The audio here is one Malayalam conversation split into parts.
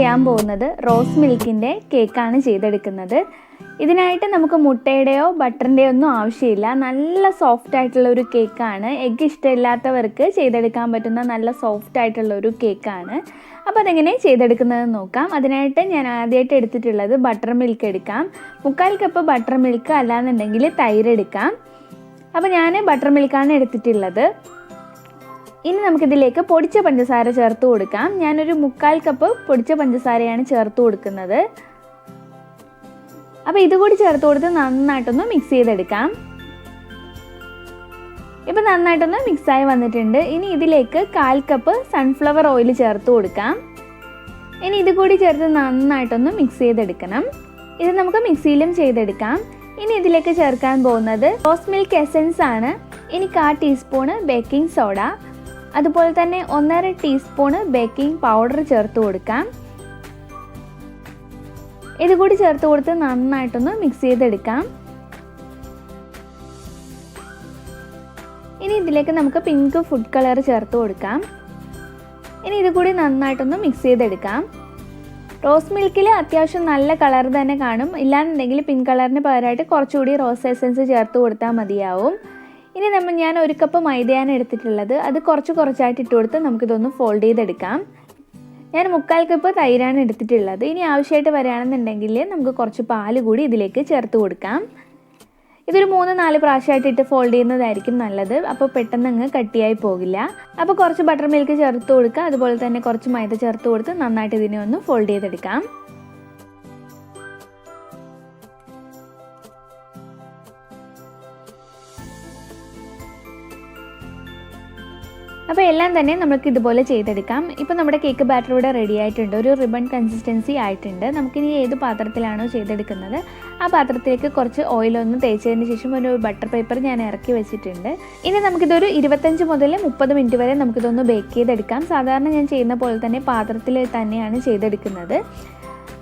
ചെയ്യാൻ പോകുന്നത് റോസ് മിൽക്കിൻ്റെ കേക്കാണ് ചെയ്തെടുക്കുന്നത്. ഇതിനായിട്ട് നമുക്ക് മുട്ടയുടെയോ ബട്ടറിൻ്റെയോ ഒന്നും ആവശ്യമില്ല. നല്ല സോഫ്റ്റ് ആയിട്ടുള്ള ഒരു കേക്കാണ്. എഗ്ഗ് ഇഷ്ടമില്ലാത്തവർക്ക് ചെയ്തെടുക്കാൻ പറ്റുന്ന നല്ല സോഫ്റ്റ് ആയിട്ടുള്ള ഒരു കേക്കാണ്. അപ്പോൾ അതെങ്ങനെ ചെയ്തെടുക്കുന്നതെന്ന് നോക്കാം. അതിനായിട്ട് ഞാൻ ആദ്യമായിട്ട് എടുത്തിട്ടുള്ളത് ബട്ടർ മിൽക്ക് എടുക്കാം. 3/4 കപ്പ് ബട്ടർ മിൽക്ക്, അല്ലാന്നുണ്ടെങ്കിൽ തൈര് എടുക്കാം. അപ്പോൾ ഞാൻ ബട്ടർ മിൽക്കാണ് എടുത്തിട്ടുള്ളത്. ഇനി നമുക്കിതിലേക്ക് പൊടിച്ച പഞ്ചസാര ചേർത്ത് കൊടുക്കാം. ഞാനൊരു 3/4 കപ്പ് പൊടിച്ച പഞ്ചസാരയാണ് ചേർത്ത് കൊടുക്കുന്നത്. അപ്പോൾ ഇതുകൂടി ചേർത്ത് കൊടുത്ത് നന്നായിട്ടൊന്ന് മിക്സ് ചെയ്തെടുക്കാം. ഇപ്പോൾ നന്നായിട്ടൊന്ന് മിക്സായി വന്നിട്ടുണ്ട്. ഇനി ഇതിലേക്ക് 1/4 കപ്പ് സൺഫ്ലവർ ഓയിൽ ചേർത്ത് കൊടുക്കാം. ഇനി ഇതുകൂടി ചേർത്ത് നന്നായിട്ടൊന്ന് മിക്സ് ചെയ്തെടുക്കണം. ഇത് നമുക്ക് മിക്സിയിലും ചെയ്തെടുക്കാം. ഇനി ഇതിലേക്ക് ചേർക്കാൻ പോകുന്നത് റോസ് മിൽക്ക് എസൻസ് ആണ്. ഇനി 1/4 ടീസ്പൂണ് ബേക്കിംഗ് സോഡ, അതുപോലെ തന്നെ 1.5 ടീസ്പൂണ് ബേക്കിംഗ് പൗഡർ ചേർത്ത് കൊടുക്കാം. ഇതുകൂടി ചേർത്ത് കൊടുത്ത് നന്നായിട്ടൊന്ന് മിക്സ് ചെയ്തെടുക്കാം. ഇനി ഇതിലേക്ക് നമുക്ക് പിങ്ക് ഫുഡ് കളർ ചേർത്ത് കൊടുക്കാം. ഇനി ഇതുകൂടി നന്നായിട്ടൊന്ന് മിക്സ് ചെയ്തെടുക്കാം. റോസ് മിൽക്കിൽ അത്യാവശ്യം നല്ല കളർ തന്നെ കാണും. ഇല്ലാന്നുണ്ടെങ്കിൽ പിങ്ക് കളറിന് പകരമായിട്ട് കുറച്ചുകൂടി റോസ് എസൻസ് ചേർത്ത് കൊടുത്താൽ മതിയാവും. ഇനി ഞാൻ 1 കപ്പ് മൈദയാണ് എടുത്തിട്ടുള്ളത്. അത് കുറച്ചായിട്ട് ഇട്ട് കൊടുത്ത് നമുക്കിതൊന്ന് ഫോൾഡ് ചെയ്തെടുക്കാം. ഞാൻ 3/4 കപ്പ് തൈരാണ് എടുത്തിട്ടുള്ളത്. ഇനി ആവശ്യമായിട്ട് വരികയാണെന്നുണ്ടെങ്കിൽ നമുക്ക് കുറച്ച് പാല് കൂടി ഇതിലേക്ക് ചേർത്ത് കൊടുക്കാം. ഇതൊരു 3-4 പ്രാവശ്യമായിട്ട് ഇട്ട് ഫോൾഡ് ചെയ്യുന്നതായിരിക്കും നല്ലത്. അപ്പോൾ പെട്ടെന്ന് അങ്ങ് കട്ടിയായി പോകില്ല. അപ്പോൾ കുറച്ച് ബട്ടർ മിൽക്ക് ചേർത്ത് കൊടുക്കുക. അതുപോലെ തന്നെ കുറച്ച് മൈദ ചേർത്ത് കൊടുത്ത് നന്നായിട്ട് ഇതിനെ ഒന്ന് ഫോൾഡ് ചെയ്തെടുക്കാം. അപ്പോൾ എല്ലാം തന്നെ നമുക്ക് ഇതുപോലെ ചെയ്തെടുക്കാം. ഇപ്പോൾ നമ്മുടെ കേക്ക് ബാറ്റർ ഇവിടെ റെഡി ആയിട്ടുണ്ട്. ഒരു റിബൺ കൺസിസ്റ്റൻസി ആയിട്ടുണ്ട്. നമുക്കിനി ഏത് പാത്രത്തിലാണോ ചെയ്തെടുക്കുന്നത് ആ പാത്രത്തിലേക്ക് കുറച്ച് ഓയിലൊന്ന് തേച്ചതിന് ശേഷം ഒരു ബട്ടർ പേപ്പർ ഞാൻ ഇറക്കി വെച്ചിട്ടുണ്ട്. ഇനി നമുക്കിതൊരു 25 മുതൽ 30 മിനിറ്റ് വരെ നമുക്കിതൊന്ന് ബേക്ക് ചെയ്തെടുക്കാം. സാധാരണ ഞാൻ ചെയ്യുന്ന പോലെ തന്നെ പാത്രത്തിൽ തന്നെയാണ് ചെയ്തെടുക്കുന്നത്.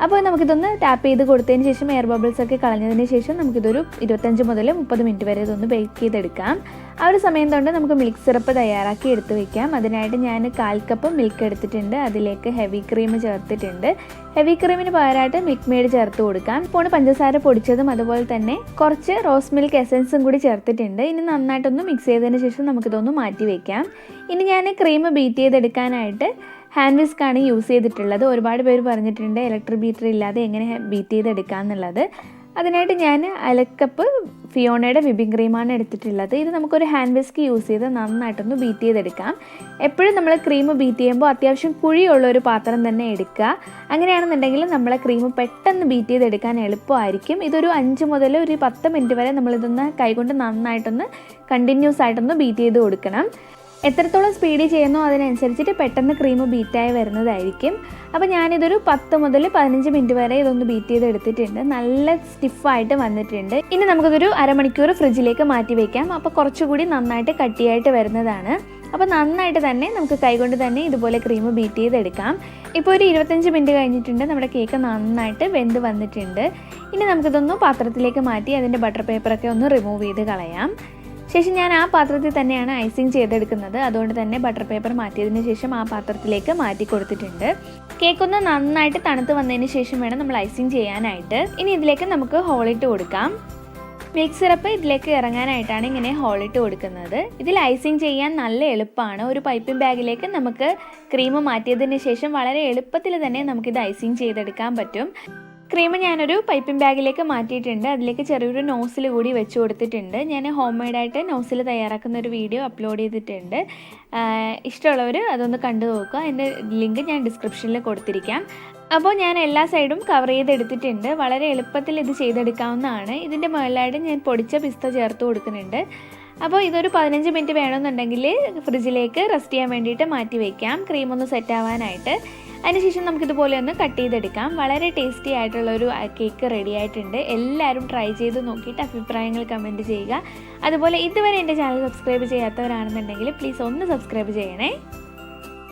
അപ്പോൾ നമുക്കിതൊന്ന് ടാപ്പ് ചെയ്ത് കൊടുത്തതിന് ശേഷം എയർ ബബിൾസ് ഒക്കെ കളഞ്ഞതിന് ശേഷം നമുക്കിതൊരു 25 മുതൽ 30 മിനിറ്റ് വരെ ഇതൊന്ന് ബേക്ക് ചെയ്തെടുക്കാം. ആ ഒരു സമയം കൊണ്ട് നമുക്ക് മിൽക്ക് സിറപ്പ് തയ്യാറാക്കി എടുത്ത് വയ്ക്കാം. അതിനായിട്ട് ഞാൻ 1/4 കപ്പ് മിൽക്ക് എടുത്തിട്ടുണ്ട്. അതിലേക്ക് ഹെവി ക്രീം ചേർത്തിട്ടുണ്ട്. ഹെവി ക്രീമിന് പകരമായിട്ട് മിൽക്ക് മെയ്ഡ് ചേർത്ത് കൊടുക്കാം. ഇപ്പോൾ പഞ്ചസാര പൊടിച്ചതും അതുപോലെ തന്നെ കുറച്ച് റോസ് മിൽക്ക് എസൻസും കൂടി ചേർത്തിട്ടുണ്ട്. ഇനി നന്നായിട്ടൊന്ന് മിക്സ് ചെയ്തതിന് ശേഷം നമുക്കിതൊന്ന് മാറ്റി വയ്ക്കാം. ഇനി ഞാൻ ക്രീം ബീറ്റ് ചെയ്തെടുക്കാനായിട്ട് ഹാൻഡ് വിസ്കാണ് യൂസ് ചെയ്തിട്ടുള്ളത്. ഒരുപാട് പേര് പറഞ്ഞിട്ടുണ്ട് ഇലക്ട്രിക് ബീറ്റർ ഇല്ലാതെ എങ്ങനെ ബീറ്റ് ചെയ്തെടുക്കുക എന്നുള്ളത്. അതിനായിട്ട് ഞാൻ 1 കപ്പ് ഫിയോണയുടെ വിപ്പിംഗ് ക്രീമാണ് എടുത്തിട്ടുള്ളത്. ഇത് നമുക്കൊരു ഹാൻഡ് വിസ്ക് യൂസ് ചെയ്ത് നന്നായിട്ടൊന്ന് ബീറ്റ് ചെയ്തെടുക്കാം. എപ്പോഴും നമ്മൾ ക്രീം ബീറ്റ് ചെയ്യുമ്പോൾ അത്യാവശ്യം കുഴിയുള്ള ഒരു പാത്രം തന്നെ എടുക്കുക. അങ്ങനെയാണെന്നുണ്ടെങ്കിൽ നമ്മളെ ക്രീം പെട്ടെന്ന് ബീറ്റ് ചെയ്തെടുക്കാൻ എളുപ്പമായിരിക്കും. ഇതൊരു 5 മുതൽ ഒരു 10 മിനിറ്റ് വരെ നമ്മളിതൊന്ന് കൈകൊണ്ട് നന്നായിട്ടൊന്ന് കണ്ടിന്യൂസ് ആയിട്ടൊന്ന് ബീറ്റ് ചെയ്ത് കൊടുക്കണം. എത്രത്തോളം സ്പീഡിൽ ചെയ്യുന്നോ അതിനനുസരിച്ചിട്ട് പെട്ടെന്ന് ക്രീം ബീറ്റായി വരുന്നതായിരിക്കും. അപ്പോൾ ഞാനിതൊരു 10 മുതൽ 15 മിനിറ്റ് വരെ ഇതൊന്ന് ബീറ്റ് ചെയ്ത് എടുത്തിട്ടുണ്ട്. നല്ല സ്റ്റിഫായിട്ട് വന്നിട്ടുണ്ട്. ഇനി നമുക്കിതൊരു അരമണിക്കൂർ ഫ്രിഡ്ജിലേക്ക് മാറ്റി വയ്ക്കാം. അപ്പോൾ കുറച്ചുകൂടി നന്നായിട്ട് കട്ടിയായിട്ട് വരുന്നതാണ്. അപ്പോൾ നന്നായിട്ട് തന്നെ നമുക്ക് കൈകൊണ്ട് തന്നെ ഇതുപോലെ ക്രീം ബീറ്റ് ചെയ്തെടുക്കാം. ഇപ്പോൾ ഒരു 25 മിനിറ്റ് കഴിഞ്ഞിട്ടുണ്ട്. നമ്മുടെ കേക്ക് നന്നായിട്ട് വെന്ത് വന്നിട്ടുണ്ട്. ഇനി നമുക്കിതൊന്ന് പാത്രത്തിലേക്ക് മാറ്റി അതിൻ്റെ ബട്ടർ പേപ്പറൊക്കെ ഒന്ന് റിമൂവ് ചെയ്ത് കളയാം. ശേഷം ഞാൻ ആ പാത്രത്തിൽ തന്നെയാണ് ഐസിങ് ചെയ്തെടുക്കുന്നത്. അതുകൊണ്ട് തന്നെ ബട്ടർ പേപ്പർ മാറ്റിയതിന് ശേഷം ആ പാത്രത്തിലേക്ക് മാറ്റി കൊടുത്തിട്ടുണ്ട്. കേക്കൊന്ന് നന്നായിട്ട് തണുത്ത് വന്നതിന് ശേഷം വേണം നമ്മൾ ഐസിങ് ചെയ്യാനായിട്ട്. ഇനി ഇതിലേക്ക് നമുക്ക് ഹോളിട്ട് കൊടുക്കാം. മിൽക്ക് സിറപ്പ് ഇതിലേക്ക് ഇറങ്ങാനായിട്ടാണ് ഇങ്ങനെ ഹോളിട്ട് കൊടുക്കുന്നത്. ഇതിൽ ഐസിങ് ചെയ്യാൻ നല്ല എളുപ്പമാണ്. ഒരു പൈപ്പിംഗ് ബാഗിലേക്ക് നമുക്ക് ക്രീം മാറ്റിയതിന് ശേഷം വളരെ എളുപ്പത്തിൽ തന്നെ നമുക്കിത് ഐസിങ് ചെയ്തെടുക്കാൻ പറ്റും. ക്രീം ഞാനൊരു പൈപ്പിംഗ് ബാഗിലേക്ക് മാറ്റിയിട്ടുണ്ട്. അതിലേക്ക് ചെറിയൊരു നോസിൽ കൂടി വെച്ച് കൊടുത്തിട്ടുണ്ട്. ഞാൻ ഹോം മെയ്ഡായിട്ട് നോസിൽ തയ്യാറാക്കുന്ന ഒരു വീഡിയോ അപ്ലോഡ് ചെയ്തിട്ടുണ്ട്. ഇഷ്ടമുള്ളവർ അതൊന്ന് കണ്ടു നോക്കുക. അതിൻ്റെ ലിങ്ക് ഞാൻ ഡിസ്ക്രിപ്ഷനിൽ കൊടുത്തിരിക്കാം. അപ്പോൾ ഞാൻ എല്ലാ സൈഡും കവർ ചെയ്തെടുത്തിട്ടുണ്ട്. വളരെ എളുപ്പത്തിൽ ഇത് ചെയ്തെടുക്കാവുന്നതാണ്. ഇതിൻ്റെ മുകളിലായിട്ട് ഞാൻ പൊടിച്ച പിസ്ത ചേർത്ത് കൊടുക്കുന്നുണ്ട്. അപ്പോൾ ഇതൊരു 15 മിനിറ്റ് വേണമെന്നുണ്ടെങ്കിൽ ഫ്രിഡ്ജിലേക്ക് റെസ്റ്റ് ചെയ്യാൻ വേണ്ടിയിട്ട് മാറ്റി വയ്ക്കാം, ക്രീം ഒന്ന് സെറ്റ് ആവാനായിട്ട്. അതിനുശേഷം നമുക്കിതുപോലെ ഒന്ന് കട്ട് ചെയ്തെടുക്കാം. വളരെ ടേസ്റ്റി ആയിട്ടുള്ളൊരു കേക്ക് റെഡി ആയിട്ടുണ്ട്. എല്ലാവരും ട്രൈ ചെയ്ത് നോക്കിയിട്ട് അഭിപ്രായങ്ങൾ കമൻറ്റ് ചെയ്യുക. അതുപോലെ ഇതുവരെ എൻ്റെ ചാനൽ സബ്സ്ക്രൈബ് ചെയ്യാത്തവരാണെന്നുണ്ടെങ്കിൽ പ്ലീസ് ഒന്ന് സബ്സ്ക്രൈബ് ചെയ്യണേ.